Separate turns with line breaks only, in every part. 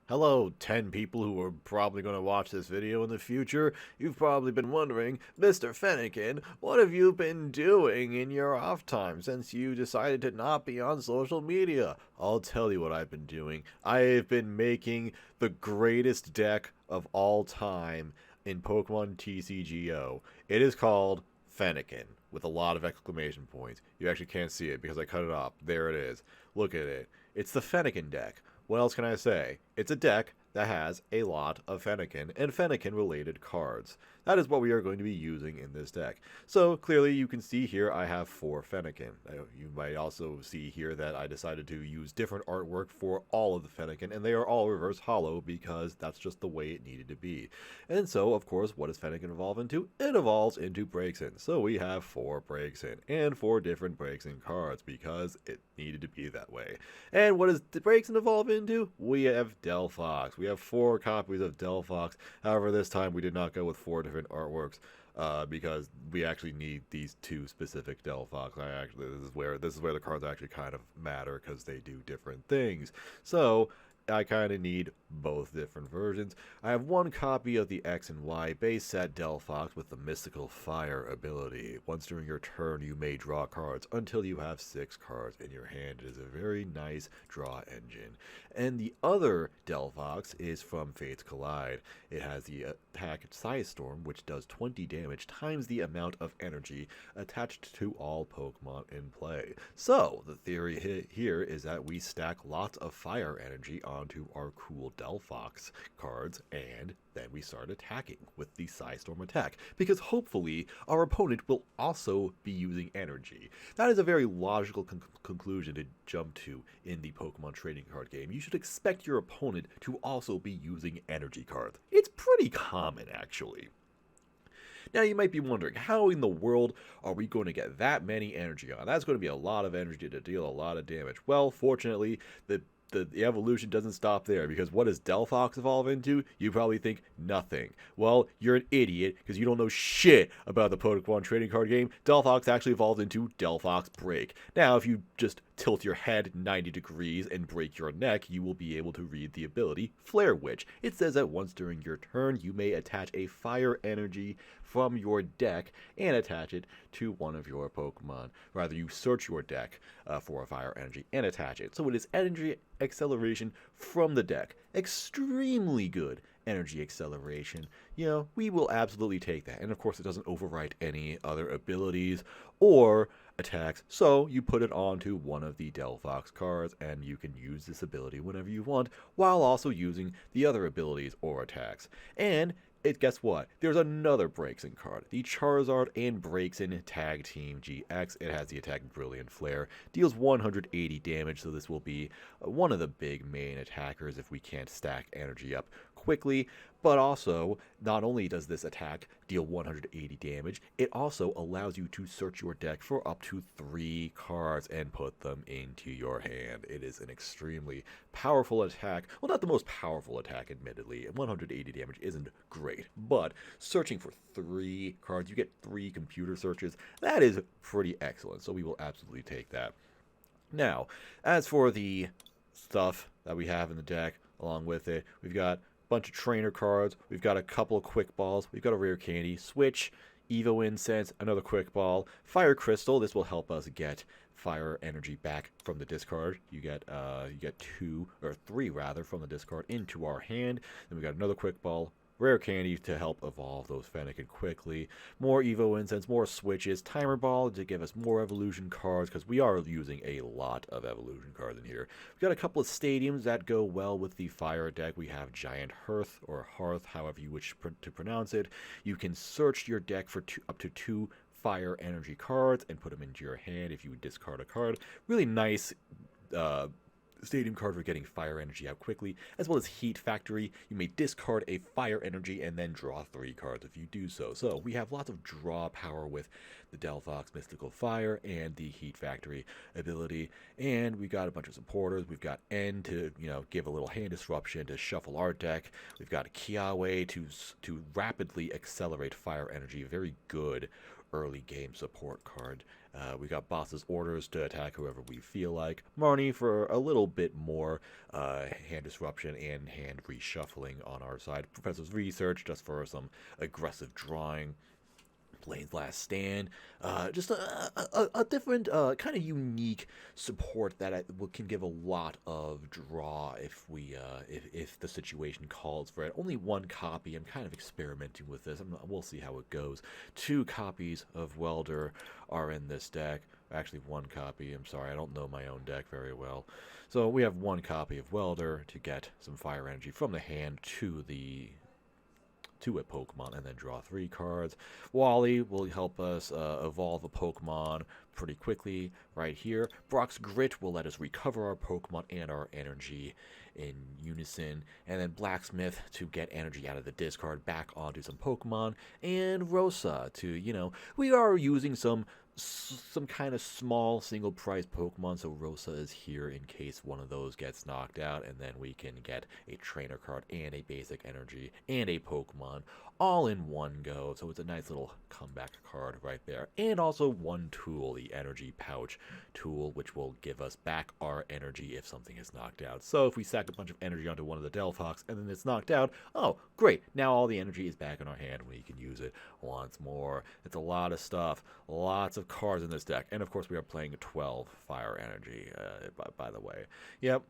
Hello, 10 people who are probably going to watch this video in the future. You've probably been wondering, Mr. Fennekin, what have you been doing in your off time since you decided to not be on social media? I'll tell you what I've been doing. I have been making the greatest deck of all time in Pokemon TCGO. It is called Fennekin, with a lot of exclamation points. You actually can't see it because I cut it off. There it is. Look at it. It's the Fennekin deck. What else can I say? It's a deck that has a lot of Fennekin and Fennekin related cards. That is what we are going to be using in this deck. So clearly you can see here I have 4 Fennekin. You might also see here that I decided to use different artwork for all of the Fennekin, and they are all reverse hollow because that's just the way it needed to be. And so, of course, what does Fennekin evolve into? It evolves into Breaksin. So we have 4 Breaksin and 4 different Breaksin cards because it needed to be that way. And what does the Breaksin evolve into? We have Delphox. We have 4 copies of Delphox. However, this time we did not go with 4 different artworks because we actually need these 2 specific Delphox. This is where the cards actually kind of matter because they do different things. So I kind of need both different versions. I have 1 copy of the X and Y base set Delphox with the Mystical Fire ability. Once during your turn, you may draw cards until you have 6 cards in your hand. It is a very nice draw engine. And the other Delphox is from Fates Collide. It has the attack Storm, which does 20 damage times the amount of energy attached to all Pokemon in play. So, the theory here is that we stack lots of fire energy onto our cool Delphox cards, and then we start attacking with the Storm attack, because hopefully our opponent will also be using energy. That is a very logical conclusion to jump to in the Pokemon trading card game. You should expect your opponent to also be using energy cards. It's pretty common, actually. Now you might be wondering, how in the world are we going to get that many energy on? That's going to be a lot of energy to deal a lot of damage. Well, fortunately, the evolution doesn't stop there, because what does Delphox evolve into? You probably think nothing. Well, you're an idiot because you don't know shit about the Pokemon trading card game. Delphox actually evolves into Delphox Break. Now, if you just tilt your head 90 degrees and break your neck, you will be able to read the ability Flare Witch. It says that once during your turn, you may attach a fire energy from your deck and attach it to one of your Pokemon. Rather, you search your deck for a fire energy and attach it. So it is energy acceleration from the deck. Extremely good energy acceleration. You know, we will absolutely take that. And of course, it doesn't overwrite any other abilities or attacks, so you put it onto one of the Delphox cards, and you can use this ability whenever you want, while also using the other abilities or attacks. And guess what? There's another Breaksin card, the Charizard and Breaksin Tag Team GX. It has the attack Brilliant Flare, deals 180 damage, so this will be one of the big main attackers if we can't stack energy up quickly. But also, not only does this attack deal 180 damage, it also allows you to search your deck for up to 3 cards and put them into your hand. It is an extremely powerful attack. Well, not the most powerful attack, admittedly. 180 damage isn't great, but searching for 3 cards, you get 3 computer searches. That is pretty excellent, so we will absolutely take that. Now, as for the stuff that we have in the deck along with it, we've got bunch of trainer cards, we've got a couple of quick balls, we've got a rare candy, switch, Evo Incense, another quick ball, fire crystal. This will help us get fire energy back from the discard. You get 2 or 3 rather from the discard into our hand. Then we got another quick ball, rare candy to help evolve those Fennekin quickly, more Evo Incense, more switches, timer ball to give us more evolution cards, because we are using a lot of evolution cards in here. We've got a couple of stadiums that go well with the fire deck. We have Giant Hearth, or Hearth, however you wish to pronounce it. You can search your deck for up to 2 fire energy cards and put them into your hand if you discard a card. Really nice stadium card for getting fire energy out quickly, as well as Heat Factory. You may discard a fire energy and then draw 3 cards if you do so. So we have lots of draw power with the Delphox Mystical Fire and the Heat Factory ability. And we've got a bunch of supporters. We've got N to, give a little hand disruption to shuffle our deck. We've got Kiawe to rapidly accelerate fire energy. Very good early game support card. We got Boss's Orders to attack whoever we feel like. Marnie for a little bit more hand disruption and hand reshuffling on our side. Professor's Research just for some aggressive drawing. Blaine's Last Stand, just a different kind of unique support that can give a lot of draw if the situation calls for it. Only one copy. I'm kind of experimenting with this. We'll see how it goes. 2 copies of Welder are in this deck. Actually, 1 copy. I'm sorry, I don't know my own deck very well. So we have 1 copy of Welder to get some fire energy from the hand to a Pokemon and then draw 3 cards. Wally will help us evolve a Pokemon pretty quickly right here. Brock's Grit will let us recover our Pokemon and our energy in unison. And then Blacksmith to get energy out of the discard back onto some Pokemon. And Rosa to, we are using some kind of small single price Pokemon, so Rosa is here in case one of those gets knocked out, and then we can get a trainer card and a basic energy and a Pokemon all in one go. So it's a nice little comeback card right there. And also 1 tool, the energy pouch tool, which will give us back our energy if something is knocked out. So if we sack a bunch of energy onto one of the Delphox and then it's knocked out, oh great, now all the energy is back in our hand. We can use it once more. It's a lot of stuff, lots of cards in this deck, and of course we are playing 12 fire energy, by the way. Yep,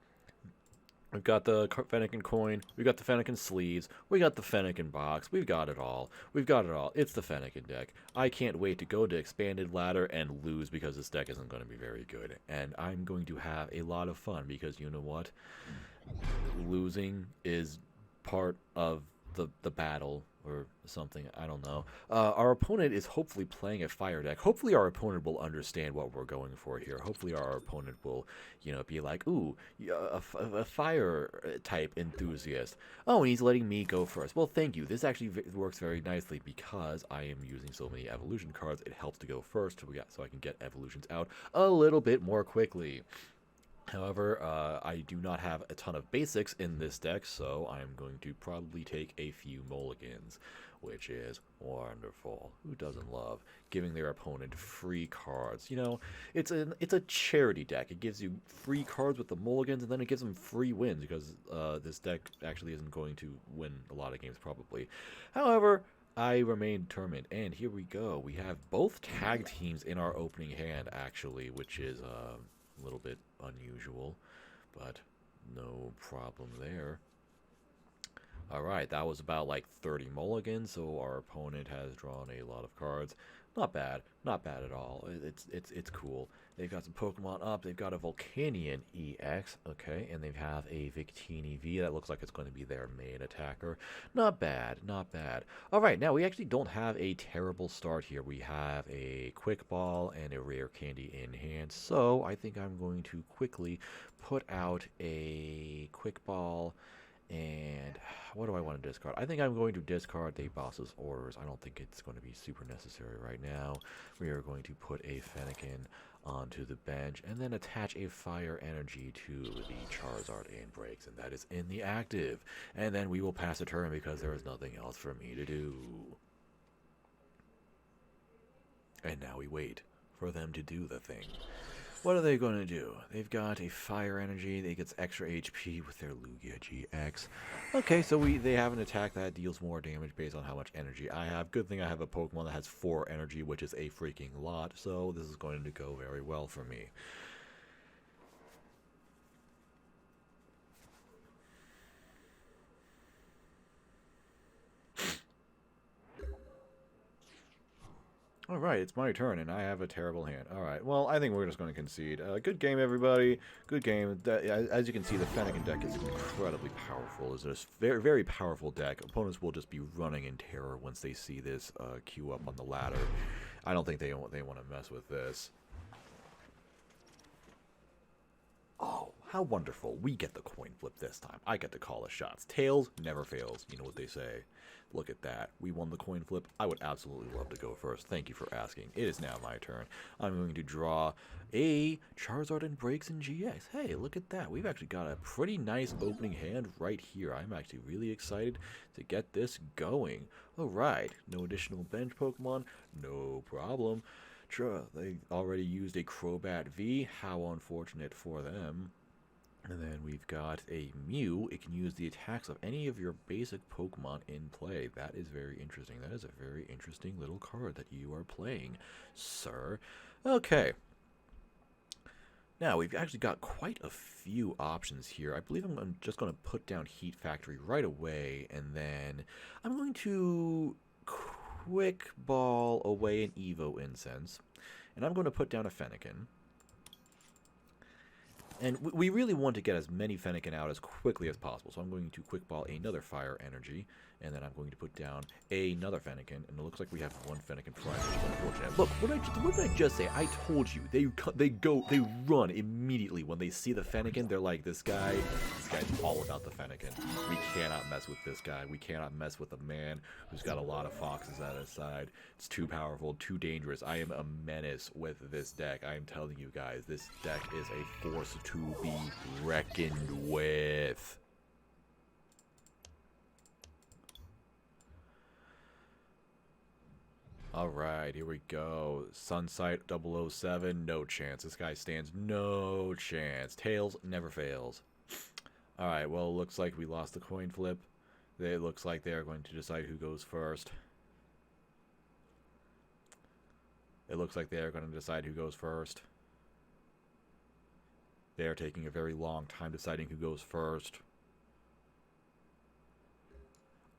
we've got the Fennekin coin, we've got the Fennekin sleeves, we got the Fennekin box, we've got it all. It's the Fennekin deck. I can't wait to go to expanded ladder and lose because this deck isn't going to be very good, and I'm going to have a lot of fun because you know what, losing is part of the battle or something. I don't know. Our opponent is hopefully playing a fire deck. Hopefully our opponent will understand what we're going for here. Hopefully our opponent will, be like, ooh, a fire type enthusiast. Oh, and he's letting me go first. Well, thank you. This actually works very nicely because I am using so many evolution cards. It helps to go first so I can get evolutions out a little bit more quickly. However, I do not have a ton of basics in this deck, so I'm going to probably take a few mulligans, which is wonderful. Who doesn't love giving their opponent free cards? It's a charity deck. It gives you free cards with the mulligans, and then it gives them free wins because this deck actually isn't going to win a lot of games probably. However, I remain determined, and here we go. We have both tag teams in our opening hand, actually, which is a little bit unusual, but no problem there. Alright, that was about like 30 mulligans, so our opponent has drawn a lot of cards. Not bad at all. It's cool. They've got some Pokemon up. They've got a Volcanion EX, okay, and they have a Victini V. That looks like it's going to be their main attacker. Not bad. Alright, now we actually don't have a terrible start here. We have a Quick Ball and a Rare Candy in hand, so I think I'm going to quickly put out a Quick Ball. And what do I want to discard? I think I'm going to discard the Boss's Orders. I don't think it's going to be super necessary right now. We are going to put a Fennekin onto the bench and then attach a Fire Energy to the Charizard and Breaks, and that is in the active. And then we will pass a turn because there is nothing else for me to do. And now we wait for them to do the thing. What are they going to do? They've got a Fire Energy. They get extra HP with their Lugia GX. Okay, so they have an attack that deals more damage based on how much energy I have. Good thing I have a Pokemon that has 4 energy, which is a freaking lot. So this is going to go very well for me. Alright, it's my turn, and I have a terrible hand. Alright, well, I think we're just going to concede. Good game, everybody. Good game. As you can see, the Fennekin deck is incredibly powerful. It's a very, very powerful deck. Opponents will just be running in terror once they see this queue up on the ladder. I don't think they want to mess with this. Oh, how wonderful. We get the coin flip this time. I get to call the shots. Tails never fails. You know what they say. Look at that. We won the coin flip. I would absolutely love to go first. Thank you for asking. It is now my turn. I'm going to draw a Charizard and Breaks in GX. Hey, look at that. We've actually got a pretty nice opening hand right here. I'm actually really excited to get this going. Alright, no additional bench Pokemon. No problem. Sure, they already used a Crobat V. How unfortunate for them. And then we've got a Mew. It can use the attacks of any of your basic Pokemon in play. That is very interesting. That is a very interesting little card that you are playing, sir. Okay. Now, we've actually got quite a few options here. I believe I'm just going to put down Heat Factory right away, and then I'm going to quick ball away an Evo Incense, and I'm going to put down a Fennekin. And we really want to get as many Fennekin out as quickly as possible, so I'm going to quick ball another Fire Energy, and then I'm going to put down another Fennekin, and it looks like we have one Fennekin Prime, which is unfortunate. Look, what did I just say? I told you, they run immediately when they see the Fennekin. They're like, this guy's all about the Fennekin. We cannot mess with this guy. We cannot mess with a man who's got a lot of foxes at his side. It's too powerful, too dangerous. I am a menace with this deck. I am telling you guys, this deck is a force to be reckoned with. Alright, here we go. Sunsight 007, no chance. This guy stands no chance. Tails never fails. Alright, well, it looks like we lost the coin flip. It looks like they are going to decide who goes first. It looks like they are going to decide who goes first. They are taking a very long time deciding who goes first.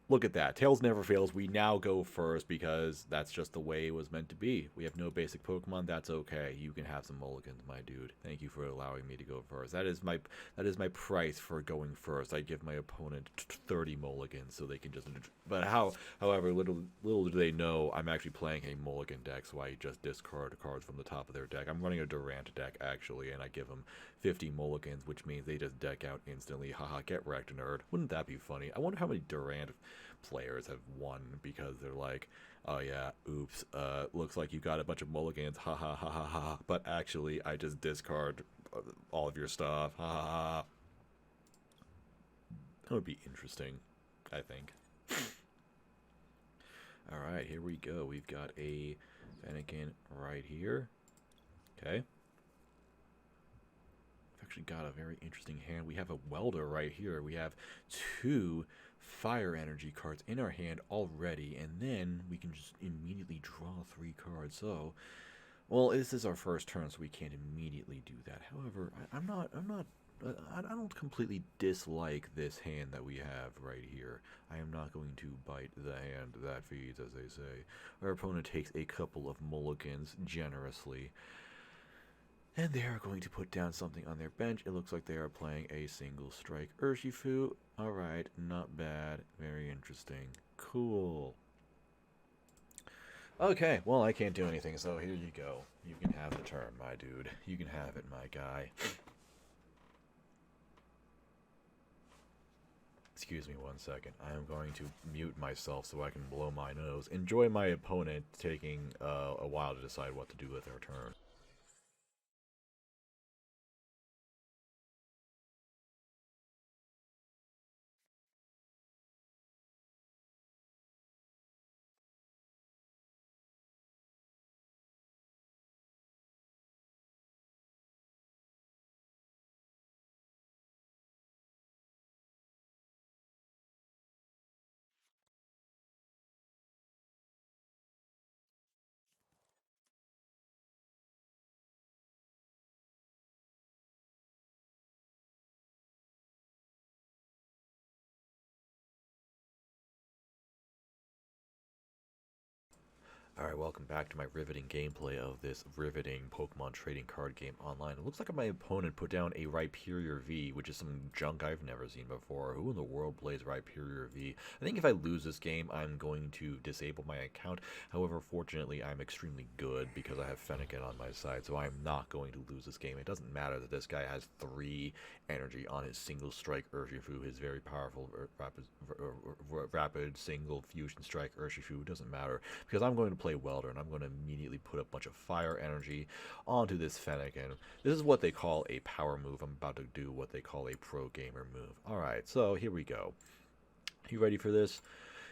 Look at that. Tails never fails. We now go first because that's just the way it was meant to be. We have no basic Pokemon. That's okay. You can have some mulligans, my dude. Thank you for allowing me to go first. That is my price for going first. I give my opponent 30 mulligans so they can just... But however, little do they know, I'm actually playing a mulligan deck, so I just discard cards from the top of their deck. I'm running a Durant deck, actually, and I give them 50 mulligans, which means they just deck out instantly. Haha, get wrecked, nerd. Wouldn't that be funny? I wonder how many Durant players have won because they're like, oh yeah, oops, looks like you got a bunch of mulligans, ha ha ha ha ha, but actually I just discard all of your stuff, ha ha ha. That would be interesting, I think. Alright, here we go. We've got a Fennekin right here. Okay. We've actually got a very interesting hand. We have a Welder right here. We have two Fire Energy cards in our hand already, and then we can just immediately draw 3 cards. So, well, this is our first turn, so we can't immediately do that. However, I don't completely dislike this hand that we have right here. I am not going to bite the hand that feeds, as they say. Our opponent takes a couple of mulligans generously, and they are going to put down something on their bench. It looks like they are playing a single strike Urshifu. Alright, not bad. Very interesting. Cool. Okay, well, I can't do anything, so here you go. You can have the turn, my dude. You can have it, my guy. Excuse me one second. I am going to mute myself so I can blow my nose. Enjoy my opponent taking a while to decide what to do with their turn. Alright, welcome back to my riveting gameplay of this riveting Pokemon trading card game online. It looks like my opponent put down a Rhyperior V, which is some junk I've never seen before. Who in the world plays Rhyperior V? I think if I lose this game, I'm going to disable my account. However, fortunately, I'm extremely good because I have Fennekin on my side, so I'm not going to lose this game. It doesn't matter that this guy has 3 energy on his single strike Urshifu, his very powerful rapid single fusion strike Urshifu. It doesn't matter because I'm going to play Welder, and I'm going to immediately put a bunch of fire energy onto this Fennekin. This is what they call a power move. I'm about to do what they call a pro gamer move. Alright, so here we go. You ready for this?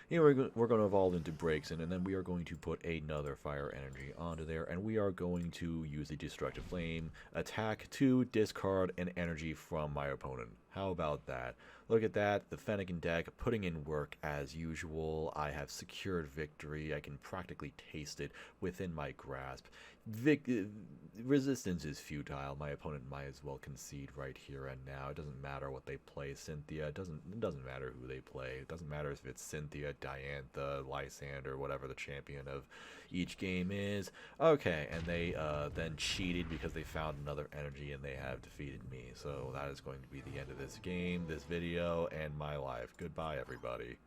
Here we're going to evolve into Braixen, and then we are going to put another fire energy onto there, and we are going to use the Destructive Flame attack to discard an energy from my opponent. How about that? Look at that, the Fennekin deck putting in work as usual. I have secured victory. I can practically taste it within my grasp. Resistance is futile. My opponent might as well concede right here and now. It doesn't matter what they play. Cynthia, it doesn't matter who they play. It doesn't matter if it's Cynthia, Diantha, Lysander, whatever the champion of each game is. Okay, and they then cheated because they found another energy and they have defeated me. So that is going to be the end of this game, this video, and my life. Goodbye, everybody.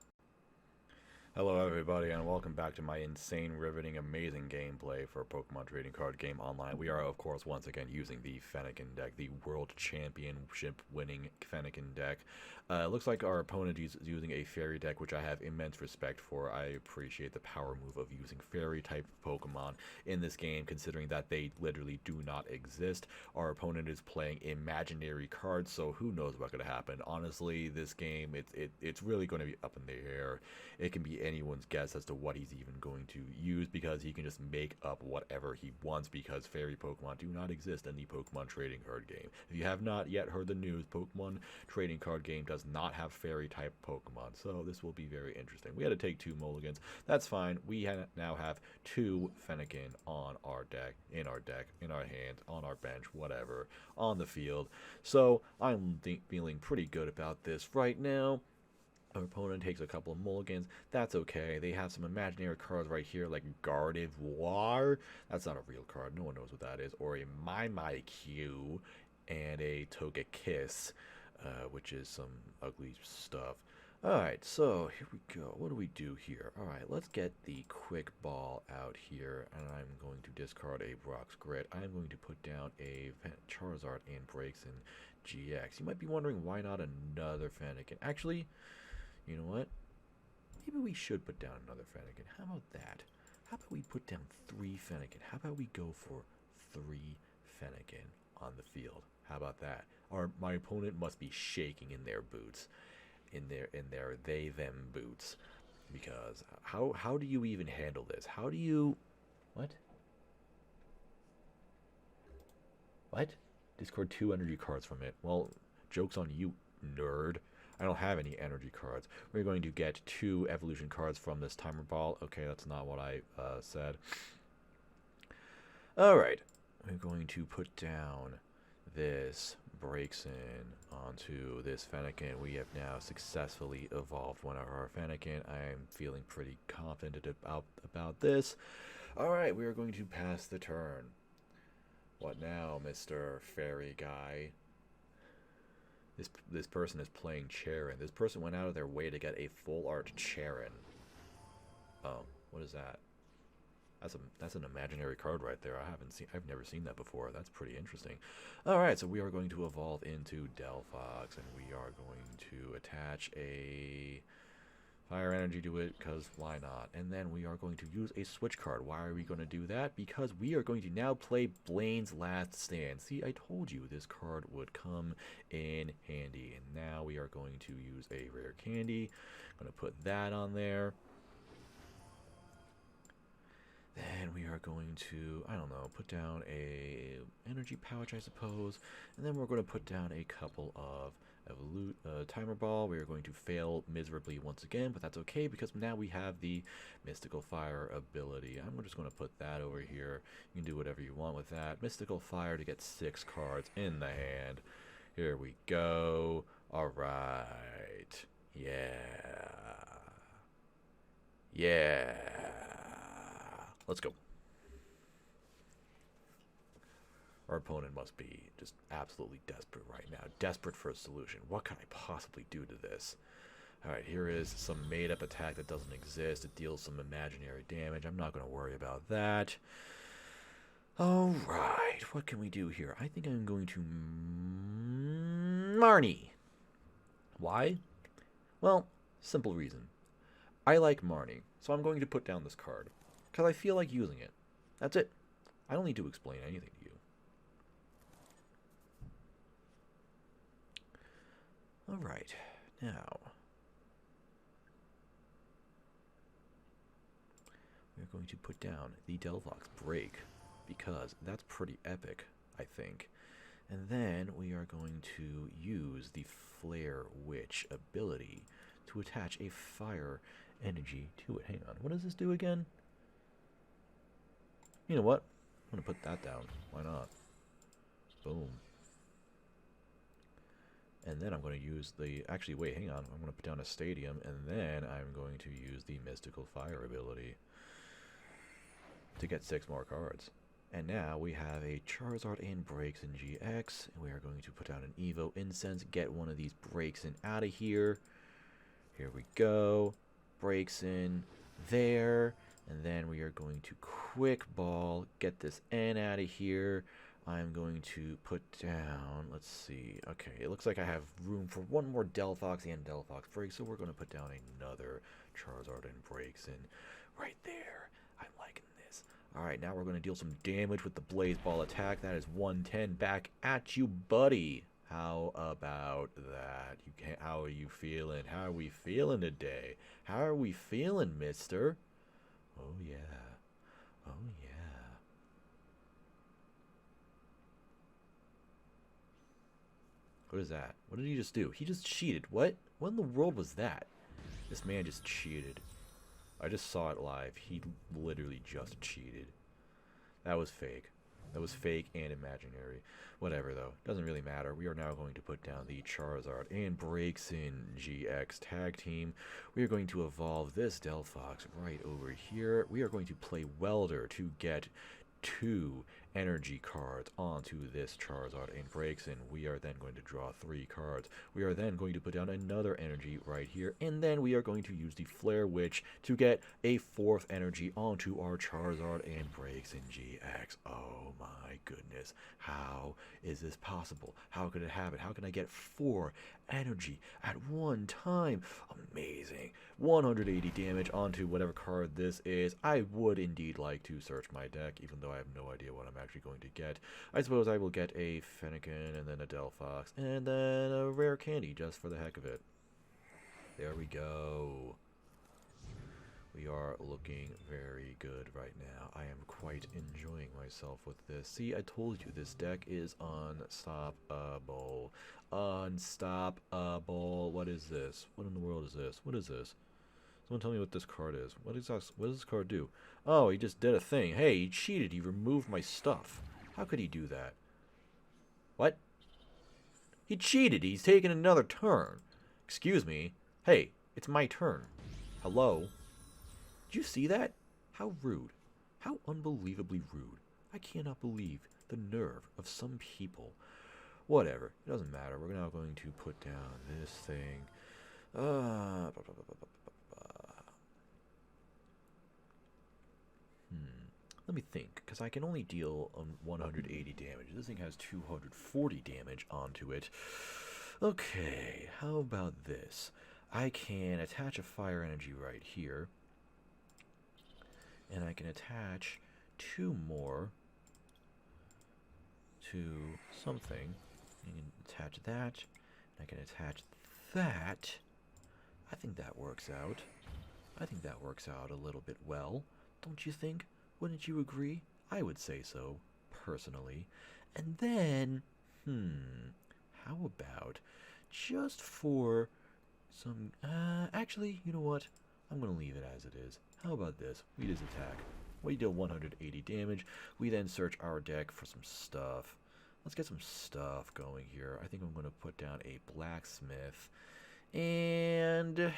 Hello everybody, and welcome back to my insane, riveting, amazing gameplay for Pokemon Trading Card Game Online. We are, of course, once again using the Fennekin deck, the World Championship winning Fennekin deck. It looks like our opponent is using a Fairy deck, which I have immense respect for. I appreciate the power move of using Fairy-type Pokemon in this game, considering that they literally do not exist. Our opponent is playing imaginary cards, so who knows what's going to happen. Honestly, this game, it's really going to be up in the air. It can be anyone's guess as to what he's even going to use, because he can just make up whatever he wants, because Fairy Pokemon do not exist in the Pokemon Trading Card Game. If you have not yet heard the news, Pokemon Trading Card Game does not have Fairy-type Pokemon, so this will be very interesting. We had to take 2 mulligans. That's fine. We now have 2 Fennekin on our deck, in our hand, on our bench, whatever, on the field. So I'm feeling pretty good about this right now. Our opponent takes a couple of mulligans. That's okay. They have some imaginary cards right here, like Gardevoir. That's not a real card. No one knows what that is. Or a Mimikyu and a Togekiss, which is some ugly stuff. Alright, so here we go. What do we do here? Alright, let's get the quick ball out here, and I'm going to discard a Brock's Grit. I'm going to put down a Charizard and Braixen GX. You might be wondering why not another Fennekin. Actually, you know what? Maybe we should put down another Fennekin. How about that? How about we put down 3 Fennekin? How about we go for 3 Fennekin on the field? How about that? My opponent must be shaking in their boots. In their they-them boots. Because how do you even handle this? How do you... What? What? Discard 2 energy cards from it. Well, joke's on you, nerd. I don't have any energy cards. We're going to get 2 evolution cards from this timer ball. Okay, that's not what I said. Alright. We're going to put down this Braixen onto this Fennekin. We have now successfully evolved one of our Fennekin. I'm feeling pretty confident about this. Alright, we are going to pass the turn. What now, Mr. Fairy Guy? This person is playing Charon. This person went out of their way to get a full art Charon. Oh, what is that? That's an imaginary card right there. I've never seen that before. That's pretty interesting. Alright, so we are going to evolve into Delphox, and we are going to attach a fire energy to it, because why not? And then we are going to use a switch card. Why are we going to do that? Because we are going to now play Blaine's Last Stand. See, I told you this card would come in handy. And now we are going to use a rare candy. I'm going to put that on there. Then we are going to, I don't know, put down a energy pouch, I suppose. And then we're going to put down a couple of timer ball. We are going to fail miserably once again, but that's okay because now we have the Mystical Fire ability. I'm just going to put that over here. You can do whatever you want with that. Mystical Fire to get 6 cards in the hand. Here we go. Alright. Yeah. Yeah. Let's go. Our opponent must be just absolutely desperate right now. Desperate for a solution. What can I possibly do to this? Alright, here is some made-up attack that doesn't exist. It deals some imaginary damage. I'm not going to worry about that. Alright, what can we do here? I think I'm going to Marnie. Why? Well, simple reason. I like Marnie, so I'm going to put down this card. Because I feel like using it. That's it. I don't need to explain anything to you. Alright, now we're going to put down the Delphox Break, because that's pretty epic, I think. And then we are going to use the Flare Witch ability to attach a fire energy to it. Hang on, what does this do again? You know what? I'm going to put that down. Why not? Boom. And then I'm going to use the... Actually, wait, hang on. I'm going to put down a stadium, and then I'm going to use the Mystical Fire ability to get 6 more cards. And now we have a Charizard and Breaks in GX. And we are going to put down an Evo Incense, get one of these Breaks in out of here. Here we go. Breaks in there. And then we are going to Quick Ball, get this N out of here. I'm going to put down, let's see, okay, it looks like I have room for one more Delphox and Delphox Break, so we're going to put down another Charizard and Breaks in right there. I'm liking this. Alright, now we're going to deal some damage with the Blaze Ball attack. That is 110 back at you, buddy. How about that? How are you feeling? How are we feeling today? How are we feeling, mister? Oh, yeah. Oh, yeah. What is that? What did he just do? He just cheated. What? What in the world was that? This man just cheated. I just saw it live. He literally just cheated. That was fake. That was fake and imaginary. Whatever, though. Doesn't really matter. We are now going to put down the Charizard and Breaks in GX Tag Team. We are going to evolve this Delphox right over here. We are going to play Welder to get 2 energy cards onto this Charizard and Breaks in. We are then going to draw 3 cards. We are then going to put down another energy right here, and then we are going to use the Flare Witch to get a 4th energy onto our Charizard and Breaks in GX. Oh my goodness. How is this possible? How could it happen? How can I get 4 energy at one time? Amazing. 180 damage onto whatever card this is. I would indeed like to search my deck, even though I have no idea what I'm actually going to get. I suppose I will get a Fennekin, and then a Delphox, and then a rare candy just for the heck of it. There we go. We are looking very good right now. I am quite enjoying myself with this. See, I told you this deck is unstoppable. Unstoppable. What is this? What in the world is this? What is this? Someone tell me what this card is. What does this card do? Oh, he just did a thing. Hey, he cheated. He removed my stuff. How could he do that? What? He cheated. He's taken another turn. Excuse me. Hey, it's my turn. Hello? Did you see that? How rude. How unbelievably rude. I cannot believe the nerve of some people. Whatever. It doesn't matter. We're now going to put down this thing. Let me think, because I can only deal 180 damage. This thing has 240 damage onto it. Okay, how about this? I can attach a fire energy right here. And I can attach 2 more to something. I can attach that. And I can attach that. I think that works out. I think that works out a little bit well. Don't you think? Wouldn't you agree? I would say so, personally. And then, how about just for some, actually, you know what? I'm going to leave it as it is. How about this? We just attack. We deal 180 damage. We then search our deck for some stuff. Let's get some stuff going here. I think I'm going to put down a blacksmith. And,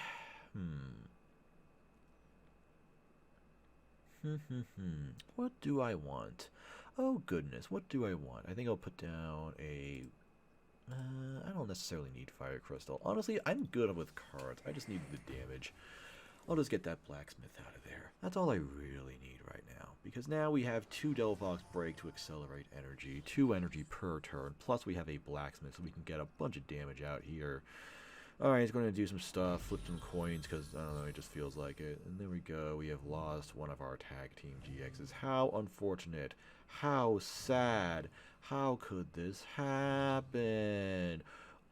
What do I want? Oh goodness, what do I want? I think I'll put down a... I don't necessarily need Fire Crystal. Honestly, I'm good with cards. I just need the damage. I'll just get that Blacksmith out of there. That's all I really need right now. Because now we have 2 Delphox Break to accelerate energy. 2 energy per turn. Plus we have a Blacksmith so we can get a bunch of damage out here. Alright, he's going to do some stuff. Flip some coins because, I don't know, it just feels like it. And there we go. We have lost one of our tag team GXs. How unfortunate. How sad. How could this happen?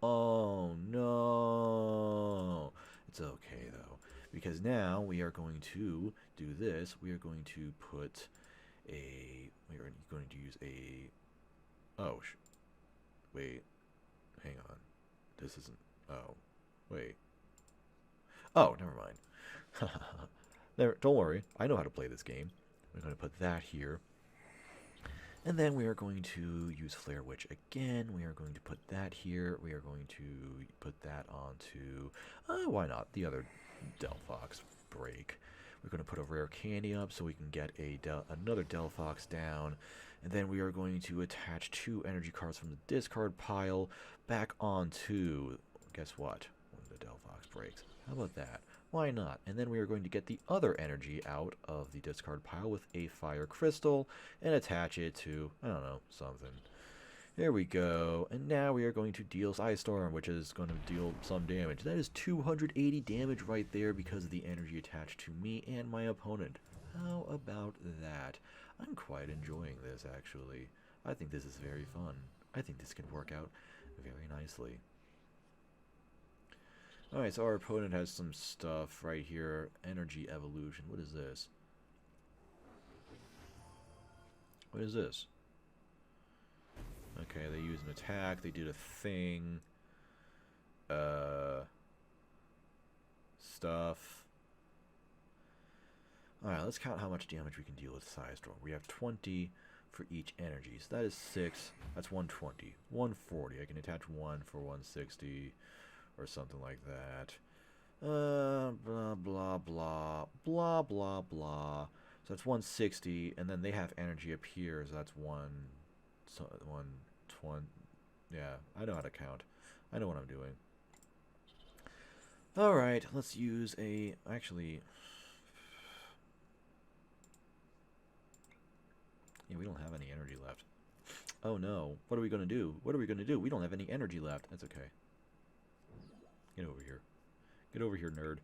Oh, no. It's okay, though. Because now we are going to do this. We are going to put a... We are going to use a... Oh, wait. Hang on. This isn't... Oh, wait. Oh, never mind. There, don't worry. I know how to play this game. We're going to put that here. And then we are going to use Flare Witch again. We are going to put that here. We are going to put that onto... why not? The other... Delphox Break. We're going to put a rare candy up so we can get another Delphox down, and then we are going to attach 2 energy cards from the discard pile back onto, guess what, one of the Delphox Breaks. How about that? Why not? And then we are going to get the other energy out of the discard pile with a Fire Crystal and attach it to, I don't know, something. There we go, and now we are going to deal Ice Storm, which is going to deal some damage. That is 280 damage right there because of the energy attached to me and my opponent. How about that? I'm quite enjoying this, actually. I think this is very fun. I think this can work out very nicely. Alright, so our opponent has some stuff right here. Energy Evolution. What is this? What is this? Okay, they use an attack, they did a thing, stuff. Alright, let's count how much damage we can deal with Psystorm. We have 20 for each energy, so that is 6, that's 120. 140, I can attach 1 for 160, or something like that. Blah, blah, blah, blah, blah, blah. So that's 160, and then they have energy up here, so that's 120. Yeah, I know how to count. I know what I'm doing. Alright, let's use a... Actually... Yeah, we don't have any energy left. Oh no. What are we going to do? What are we going to do? We don't have any energy left. That's okay. Get over here. Get over here, nerd.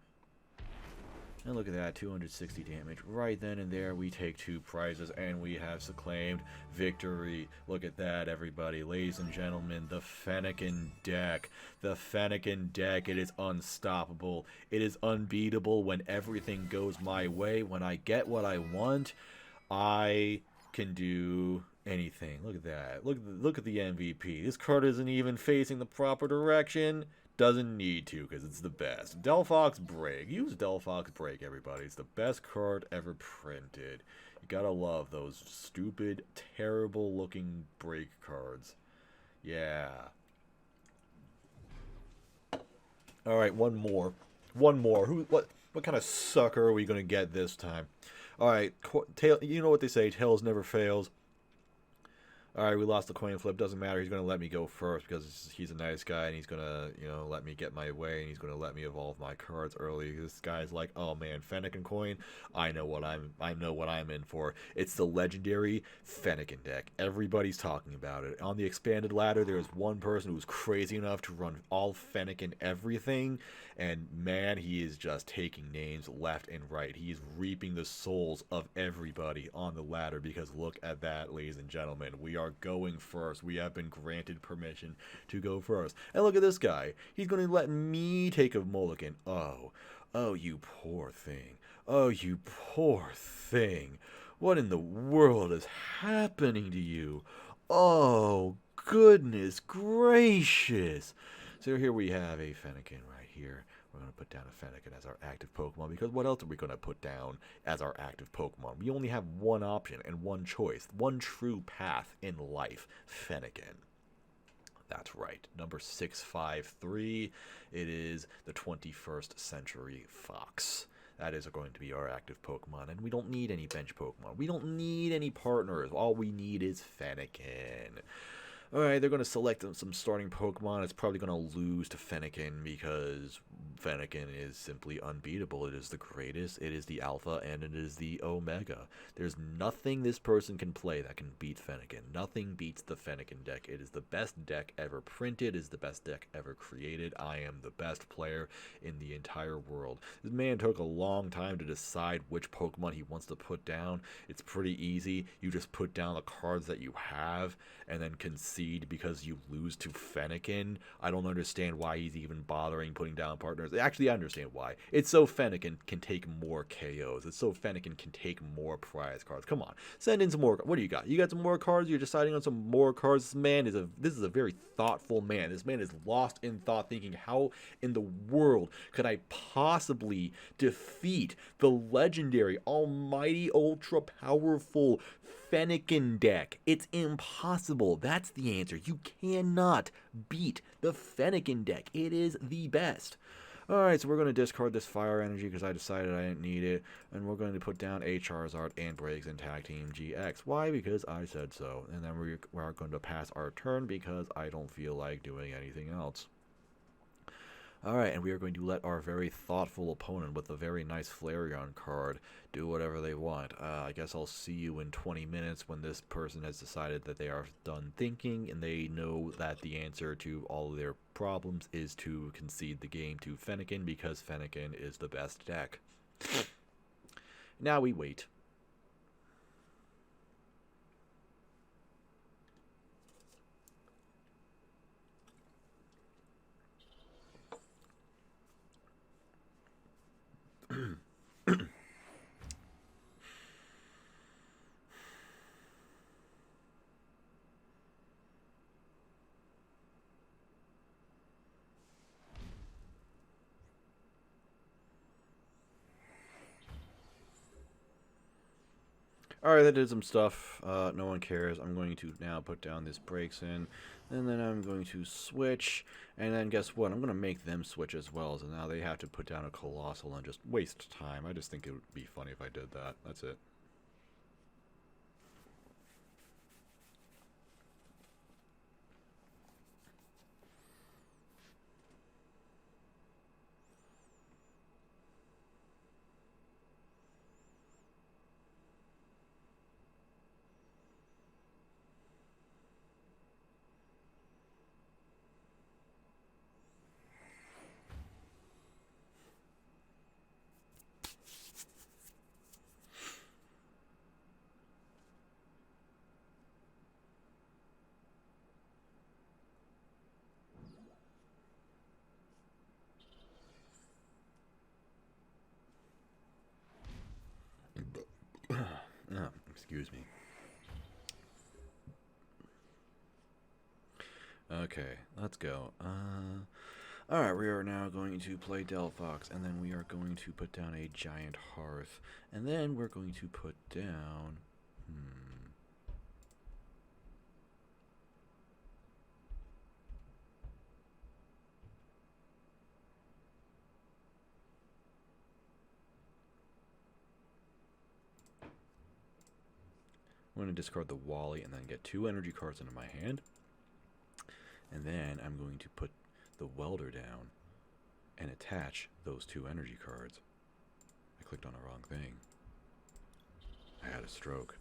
And look at that, 260 damage. Right then and there, we take 2 prizes, and we have claimed victory. Look at that, everybody. Ladies and gentlemen, the Fennekin deck. The Fennekin deck, it is unstoppable. It is unbeatable when everything goes my way. When I get what I want, I can do anything. Look at that. Look at the MVP. This card isn't even facing the proper direction. Doesn't need to, because it's the best. Delphox Break. Use Delphox Break, everybody. It's the best card ever printed. You gotta love those stupid, terrible-looking break cards. Yeah. Alright, one more. One more. What kind of sucker are we gonna get this time? Alright, you know what they say, tails never fails. Alright, we lost the coin flip. Doesn't matter. He's going to let me go first because he's a nice guy and he's going to, you know, let me get my way and he's going to let me evolve my cards early. This guy's like, oh man, Fennekin coin. I know what I'm in for. It's the legendary Fennekin deck. Everybody's talking about it. On the expanded ladder, there's one person who's crazy enough to run all Fennekin everything, and man, he is just taking names left and right. He's reaping the souls of everybody on the ladder because look at that, ladies and gentlemen. We are going first. We have been granted permission to go first. And look at this guy. He's going to let me take a mulligan. Oh, you poor thing. Oh, you poor thing. What in the world is happening to you? Oh, goodness gracious. So here we have a Fennekin right here. We're going to put down a Fennekin as our active Pokemon because what else are we going to put down as our active Pokemon? We only have one option and one choice, one true path in life, Fennekin. That's right, number 653. It is the 21st century fox. That is going to be our active Pokemon, and we don't need any bench Pokemon. We don't need any partners. All we need is Fennekin. Alright, they're going to select some starting Pokemon. It's probably going to lose to Fennekin because Fennekin is simply unbeatable. It is the greatest, it is the alpha, and it is the omega. There's nothing this person can play that can beat Fennekin. Nothing beats the Fennekin deck. It is the best deck ever printed. It is the best deck ever created. I am the best player in the entire world. This man took a long time to decide which Pokemon he wants to put down. It's pretty easy. You just put down the cards that you have and then concede because you lose to Fennekin. I don't understand why he's even bothering putting down partners. Actually, I understand why. It's so Fennekin can take more KOs. It's so Fennekin can take more prize cards. Come on, send in some more. What do you got? You got some more cards? You're deciding on some more cards? This is a very thoughtful man. This man is lost in thought, thinking, how in the world could I possibly defeat the legendary, almighty, ultra powerful Fennekin deck? It's impossible. That's the answer. You cannot beat the Fennekin deck. It is the best. Alright, so we're going to discard this Fire Energy because I decided I didn't need it. And we're going to put down a Charizard and Briggs and Tag Team GX. Why? Because I said so. And then we're going to pass our turn because I don't feel like doing anything else. Alright, and we are going to let our very thoughtful opponent with a very nice Flareon card do whatever they want. I guess I'll see you in 20 minutes when this person has decided that they are done thinking and they know that the answer to all of their problems is to concede the game to Fennekin because Fennekin is the best deck. Now we wait. Alright, that did some stuff. No one cares. I'm going to now put down this breaks in. And then I'm going to switch. And then guess what? I'm going to make them switch as well. So now they have to put down a Colossal and just waste time. I just think it would be funny if I did that. That's it. Oh, excuse me. Okay, let's go. Alright, we are now going to play Delphox, and then we are going to put down a Giant Hearth, and then we're going to put down... I'm going to discard the Wally and then get 2 energy cards into my hand. And then I'm going to put the Welder down and attach those 2 energy cards. I clicked on the wrong thing. I had a stroke.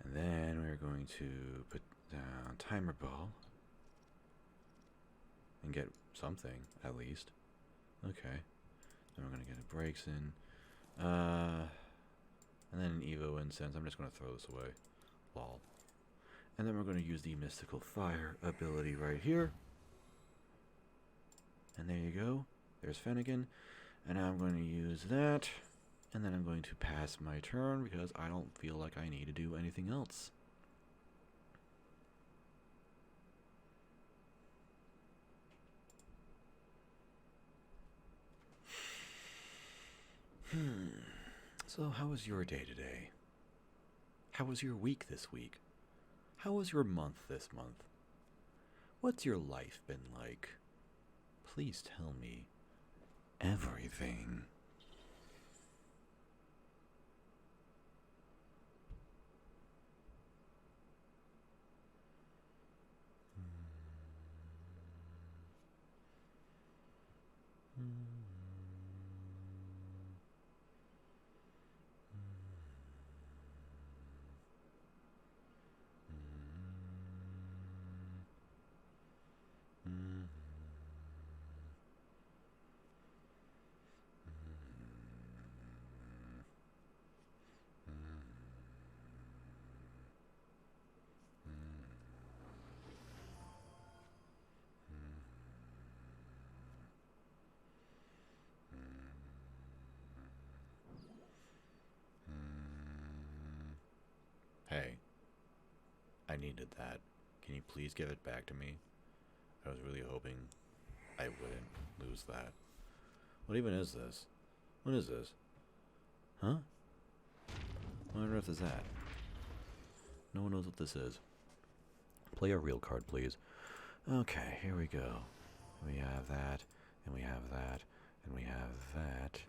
And then we're going to put down Timer Ball. And get something, at least. Okay. Then we're going to get a Breaks in. And then an Evo Incense. I'm just going to throw this away. Lol. And then we're going to use the Mystical Fire ability right here. And there you go. There's Fennekin. And now I'm going to use that. And then I'm going to pass my turn because I don't feel like I need to do anything else. So how was your day today? How was your week this week? How was your month this month? What's your life been like? Please tell me everything. Hey, I needed that. Can you please give it back to me? I was really hoping I wouldn't lose that. What even is this? What is this? Huh? What on earth is that? No one knows what this is. Play a real card, please. Okay, here we go. We have that, and we have that, and we have that.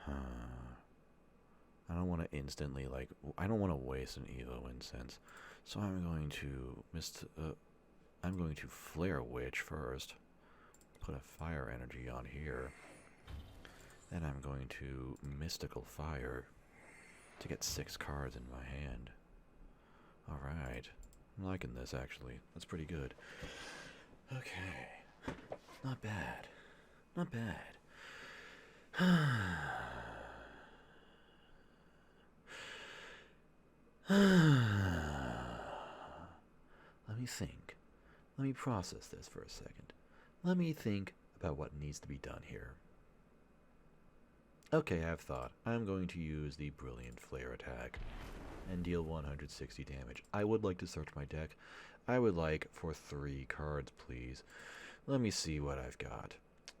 Huh. I don't want to instantly, like, I don't want to waste an Evo Incense. So I'm going to I'm going to Flare Witch first. Put a fire energy on here. Then I'm going to Mystical Fire to get 6 cards in my hand. Alright. I'm liking this, actually. That's pretty good. Okay. Not bad. Not bad. Let me think. Let me process this for a second. Let me think about what needs to be done here. Okay, I've thought. I'm going to use the Brilliant Flare attack and deal 160 damage. I would like to search my deck. I would like for 3 cards, please. Let me see what I've got.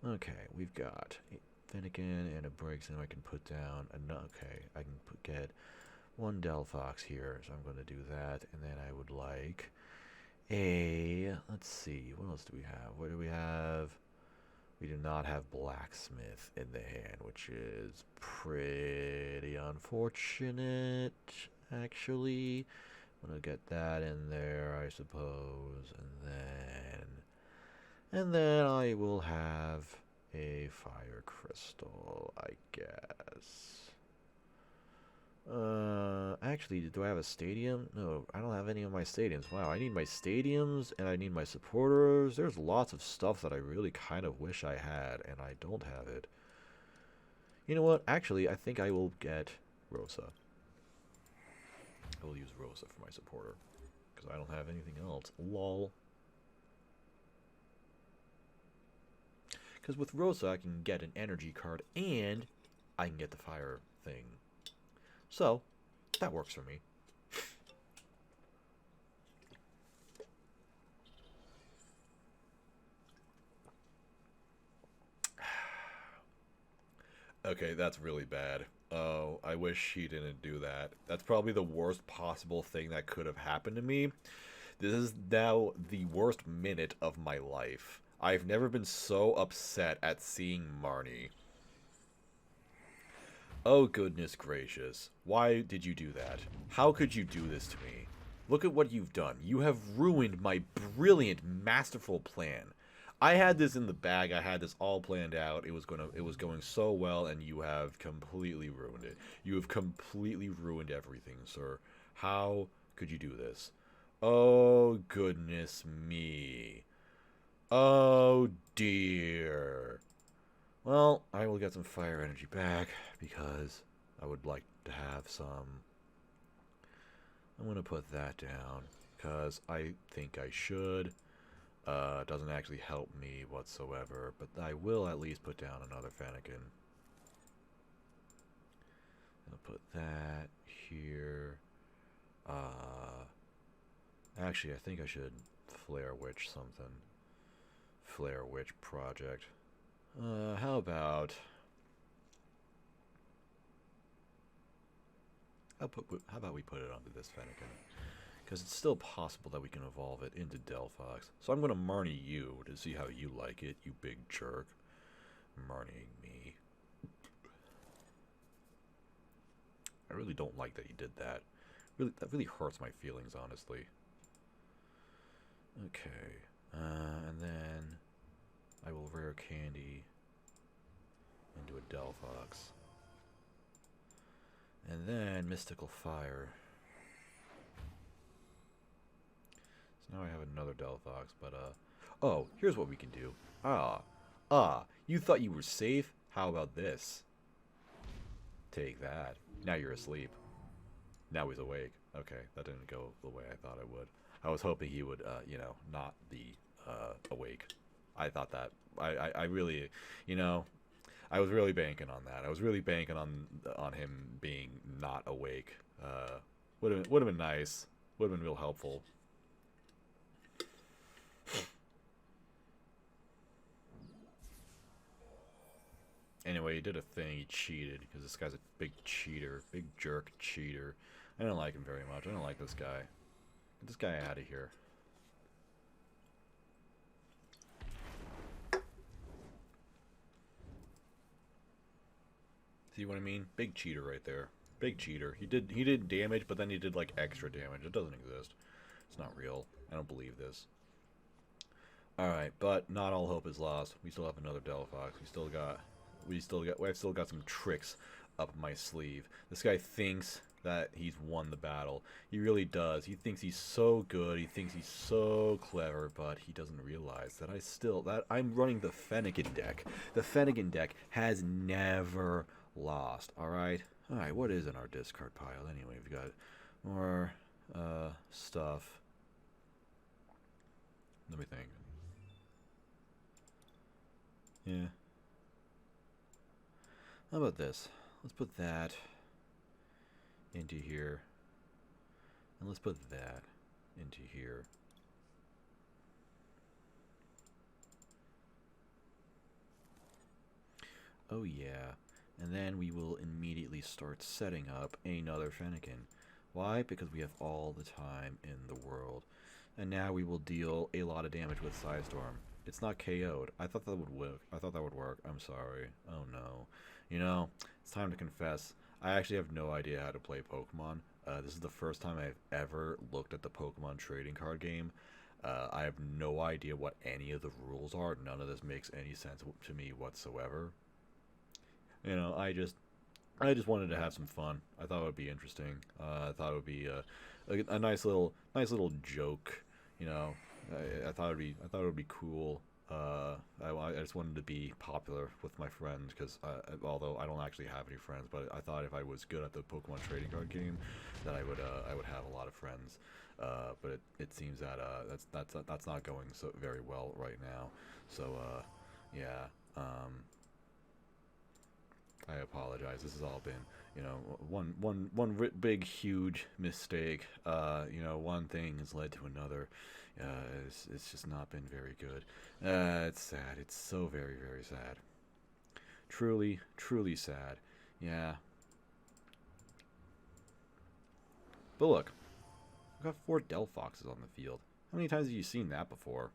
Okay, we've got a Fennekin and a Brigson I can put down. Okay, I can get 1 Delphox here, so I'm going to do that. And then I would like a... Let's see, what else do we have? What do we have? We do not have Blacksmith in the hand, which is pretty unfortunate, actually. I'm going to get that in there, I suppose. And then I will have a Fire Crystal, I guess. Actually, do I have a stadium? No, I don't have any of my stadiums. Wow, I need my stadiums, and I need my supporters. There's lots of stuff that I really kind of wish I had, and I don't have it. You know what? Actually, I think I will get Rosa. I will use Rosa for my supporter, because I don't have anything else. Lol. Because with Rosa, I can get an energy card, and I can get the fire thing. So, that works for me. Okay, that's really bad. Oh, I wish he didn't do that. That's probably the worst possible thing that could have happened to me. This is now the worst minute of my life. I've never been so upset at seeing Marnie. Oh, goodness gracious. Why did you do that? How could you do this to me? Look at what you've done. You have ruined my brilliant, masterful plan. I had this in the bag. I had this all planned out. It was going so well, and you have completely ruined it. You have completely ruined everything, sir. How could you do this? Oh, goodness me. Oh, dear. Well, I will get some fire energy back, because I would like to have some. I'm going to put that down, because I think I should. It doesn't actually help me whatsoever, but I will at least put down another Fennekin. I'll put that here. Actually, I think I should Flare Witch something. Flare Witch Project. How about we put it onto this Fennekin? Because it's still possible that we can evolve it into Delphox. So I'm going to Marnie you to see how you like it, you big jerk. Marnieing me. I really don't like that he did that. That really hurts my feelings, honestly. Okay. And then Candy into a Delphox. And then Mystical Fire. So now I have another Delphox, but oh, here's what we can do. You thought you were safe? How about this? Take that. Now you're asleep. Now he's awake. Okay, that didn't go the way I thought it would. I was hoping he would, you know, not be awake. I thought that. I really, you know, I was really banking on that. I was really banking on him being not awake. Would have been nice. Would have been real helpful. Anyway, he did a thing. He cheated because this guy's a big cheater, big jerk cheater. I don't like him very much. I don't like this guy. Get this guy out of here. See what I mean? Big cheater right there. Big cheater. He did damage, but then he did like extra damage. It doesn't exist. It's not real. I don't believe this. Alright, but not all hope is lost. We still have another Delphox. I've still got some tricks up my sleeve. This guy thinks that he's won the battle. He really does. He thinks he's so good. He thinks he's so clever, but he doesn't realize that I'm running the Fennekin deck. The Fennekin deck has never lost. Alright, what is in our discard pile anyway? We've got more stuff. Let me think. Yeah. How about this? Let's put that into here. And let's put that into here. Oh yeah. And then we will immediately start setting up another Fennekin. Why? Because we have all the time in the world. And now we will deal a lot of damage with Psystorm. It's not KO'd. I thought that would work. I'm sorry. Oh no. You know, it's time to confess. I actually have no idea how to play Pokemon. This is the first time I've ever looked at the Pokemon trading card game. I have no idea what any of the rules are. None of this makes any sense to me whatsoever. You know, I just wanted to have some fun. I thought it would be interesting. I thought it would be a nice little joke. You know, I thought it would be cool. I just wanted to be popular with my friends because although I don't actually have any friends, but I thought if I was good at the Pokemon trading card game, that I would have a lot of friends. But it seems that that's not going so very well right now. So yeah. I apologize. This has all been, you know, one big huge mistake. You know, one thing has led to another. It's just not been very good. It's sad. It's so very, very sad. Truly, truly sad. Yeah. But look, we've got 4 Delphoxes on the field. How many times have you seen that before?